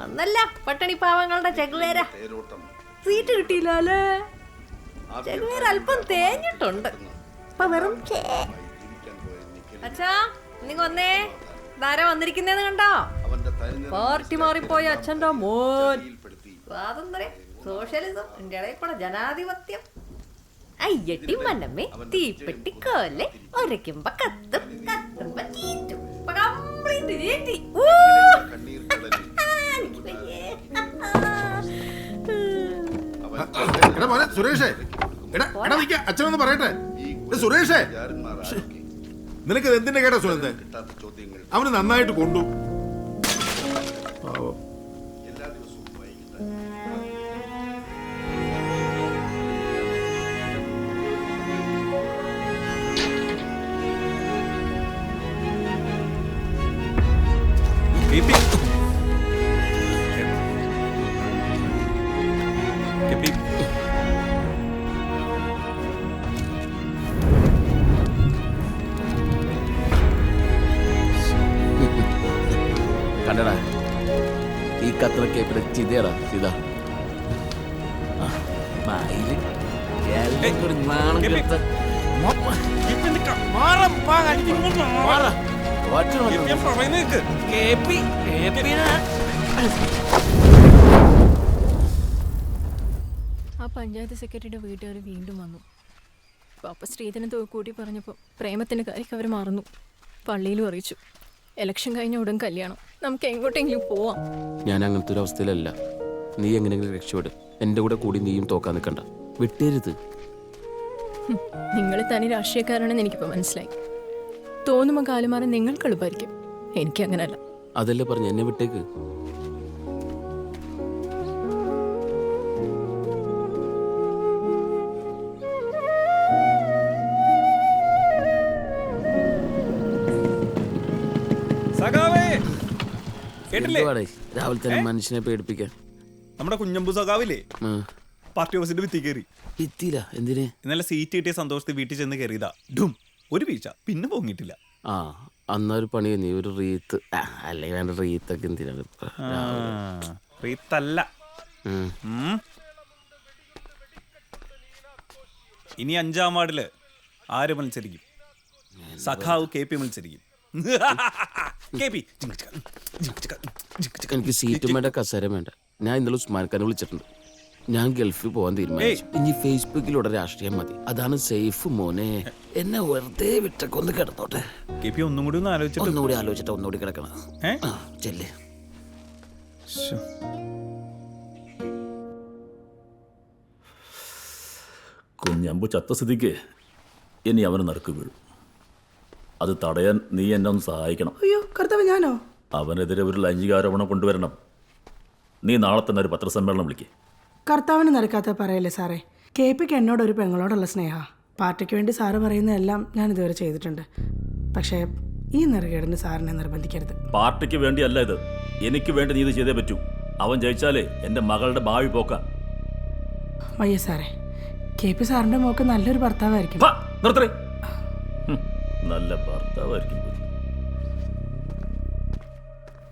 വന്നല്ല പട്ടണി പാവങ്ങളുടെ Che Guevara. Seat കിട്ടിയില്ലേ? Che Guevara അല്പം തേഞ്ഞിട്ടുണ്ട്. ഇപ്പൊ വെറും അച്ഛാ നിങ്ങൾ വന്നേ. ധാര വന്നിരിക്കുന്നേന്ന് കണ്ടോ? പാർട്ടി മാറിപ്പോയ അച്ഛൻ്റെ മോൻ. സ്വാതന്ത്ര്യം, സോഷ്യലിസം, ഇന്ത്യയുടെ കൂടെ ജനാധിപത്യം. അയ്യട്ടി മണ്ണമ്മേ തീപ്പെട്ടിക്കോലെ ഒരയ്ക്കുമ്പോ കത്തും, കത്തുമ്പോ ചീറ്റും. കംപ്ലീറ്റ് ചീറ്റി. സുരേഷേ, അച്ഛനൊന്ന് പറയട്ടെ. സുരേഷേ, നിനക്ക് എന്തിന്റെ കേട്ടാ സുരേന്ദ്രൻ? അവന് നന്നായിട്ട് കൊണ്ടു. കണ്ടടാ, ഈ കത്ര കേപ്പിലെ ചിതയടാ ഇതാ. ആ പഞ്ചായത്ത് സെക്രട്ടറിയുടെ വീട്ടുകാർ വീണ്ടും വന്നു. പാപ്പ സ്ത്രീധനം കൂട്ടി പറഞ്ഞപ്പോൾ പ്രേമത്തിൻ്റെ കാര്യമൊക്കെ അവർ മറന്നു. പള്ളിയിലും അറിയിച്ചു. ഇലക്ഷൻ കഴിഞ്ഞ ഉടൻ കല്യാണം. നമുക്ക് എങ്ങോട്ടെങ്കിലും പോവാം. ഞാൻ അങ്ങനത്തെ ഒരു അവസ്ഥയിലല്ല. നീ എങ്ങനെയെങ്കിലും രക്ഷപ്പെടും. എൻ്റെ കൂടെ കൂടി നീയും തോക്കാൻ നിൽക്കണ്ട. വിട്ടേരുത്. നിങ്ങൾ തനി രാഷ്ട്രീയക്കാരാണെന്ന് എനിക്കിപ്പോൾ മനസ്സിലായി. തോന്നുമ്പോൾ കാലുമാറാൻ നിങ്ങൾക്ക് എളുപ്പമായിരിക്കും. എനിക്ക് അങ്ങനല്ല. അതല്ലേ പറഞ്ഞു, എന്നെ വിട്ടേക്ക്. രാവിലെ തന്നെ മനുഷ്യനെ പേടിപ്പിക്കാൻ. നമ്മുടെ കുഞ്ഞമ്പു സഖാവില്ലേ, പാർട്ടി ഓഫീസിന്റെ ഭിത്തി കയറി. ഭിത്തിയില്ല? എന്തിന്? ഇന്നലെ സീറ്റ് കിട്ടിയ സന്തോഷത്തിൽ വീട്ടിൽ ചെന്ന് കയറിയതാ. ഡും ഒരു വീഴ്ച, പിന്നെ പോങ്ങിട്ടില്ല. ആ അന്നൊരു പണി നീ ഒരു റീത്ത് അല്ലെങ്കിൽ വേണ്ട റീത്തൊക്കെ എന്തിനാണ്? റീത്തല്ല. ഇനി 5-ാം വാർഡില് ആര് മത്സരിക്കും? സഖാവ് KP മത്സരിക്കും. എനിക്ക് സീറ്റും വേണ്ട, കസേരം വേണ്ട. ഞാൻ ഇന്നലെ ഉസ്മാൻഖാനെ വിളിച്ചിട്ടുണ്ട്. ഞാൻ ഗൾഫിൽ പോകാൻ തീരുമാനിച്ചു. ഇനി ഫേസ്ബുക്കിലൂടെ രാഷ്ട്രീയം മതി. അതാണ് സേഫ് മോനെ. എന്നെ വെറുതെ വിട്ടൊക്കെ ഒന്ന് കിടന്നോട്ടെ. ഒന്നുകൂടി ആലോചിച്ചിട്ട് ഒന്നുകൂടി കിടക്കണം. ചെല്ലേ. കുഞ്ഞമ്പു ചത്ത സ്ഥിതിക്ക് ഇനി അവന് നറുക്ക് വീഴും. അത് തടയാൻ നീ എന്നെ ഒന്ന് സഹായിക്കണം. അയ്യോ കർത്താവ്, ഞാനോ? അവനെതിരെ ഒരു ലൈംഗികാരോപണം കൊണ്ടുവരണം. നീ നാളെ തന്നെ ഒരു പത്രസമ്മേളനം വിളിക്കേ. കർത്താവിന് നിരക്കാത്ത പറയല്ലേ സാറേ. KPക്ക് എന്നോട് ഒരു പെങ്ങളോടുള്ള സ്നേഹ. പാർട്ടിക്ക് വേണ്ടി സാറ് പറയുന്നതെല്ലാം ഞാൻ ഇതുവരെ ചെയ്തിട്ടുണ്ട്. പക്ഷേ ഈ നെറുകേടിന് സാറിനെ നിർബന്ധിക്കരുത്. പാർട്ടിക്ക് വേണ്ടിയല്ല ഇത്, എനിക്ക് വേണ്ടി നീ ഇത് ചെയ്തേ പറ്റൂ. അവൻ ജയിച്ചാലേ എൻ്റെ മകളുടെ ഭാവി പോക്കാം. വയ്യ സാറേ, KP സാറിൻ്റെ മോക്ക് നല്ലൊരു ഭർത്താവായിരിക്കും. നിർത്തേ, നല്ല ഭർത്താവായിരിക്കും.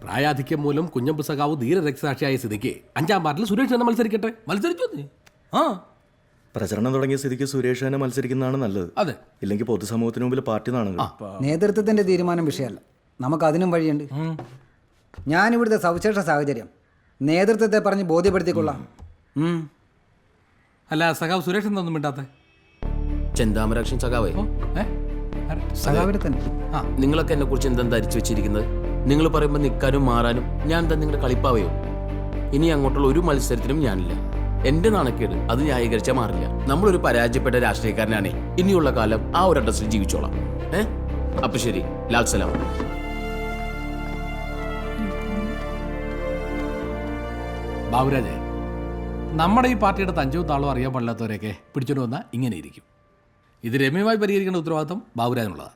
പ്രായാധിക്യം മൂലം കുഞ്ഞമ്പു സഖാവ് ധീര രക്തസാക്ഷിയായ സ്ഥിതിക്ക് 5-ാം വാർഡിൽ സുരേഷ് തന്നെ മത്സരിക്കട്ടെ. മത്സരിച്ചു. പ്രചരണം തുടങ്ങിയ സ്ഥിതിക്ക് സുരേഷ് തന്നെ മത്സരിക്കുന്നതാണ് നല്ലത്. അതെ, ഇല്ലെങ്കിൽ പൊതുസമൂഹത്തിന് മുമ്പിൽ പാർട്ടി നാണങ്ങൾ. നേതൃത്വത്തിന്റെ തീരുമാനം വിഷയമല്ല, നമുക്ക് അതിനും വഴിയുണ്ട്. ഞാനിവിടുത്തെ സവിശേഷ സാഹചര്യം നേതൃത്വത്തെ പറഞ്ഞ് ബോധ്യപ്പെടുത്തിക്കൊള്ളാം. അല്ല സഖാവ് സുരേഷ് എന്തൊന്നും മിണ്ടാത്ത? ചെന്താമരാക്ഷൻ സഖാവേ, സഖാവിനെ തന്നെ. നിങ്ങളൊക്കെ എന്നെ കുറിച്ച് എന്താ ധരിച്ചു വെച്ചിരിക്കുന്നത്? നിങ്ങൾ പറയുമ്പോൾ നിൽക്കാനും മാറാനും ഞാൻ എന്താ നിങ്ങളുടെ കളിപ്പാവയോ? ഇനി അങ്ങോട്ടുള്ള ഒരു മത്സരത്തിനും ഞാനില്ല. എന്റെ നാണക്കേട് അത് ന്യായീകരിച്ചാൽ മാറില്ല. നമ്മളൊരു പരാജയപ്പെട്ട രാഷ്ട്രീയക്കാരനാണേ. ഇനിയുള്ള കാലം ആ ഒരു അഡ്രസ്സിൽ ജീവിച്ചോളാം. അപ്പൊ ശരി, ലാൽ സലാം. ബാബുരാജേ, നമ്മുടെ ഈ പാർട്ടിയുടെ തഞ്ചവും താളവും അറിയാൻ പാടില്ലാത്തവരെയൊക്കെ പിടിച്ചോണ്ട് വന്നാൽ ഇങ്ങനെ ഇരിക്കും. ഇത് രമ്യമായി പരിഹരിക്കേണ്ട ഉത്തരവാദിത്വം ബാബുരാജനുള്ളതാണ്.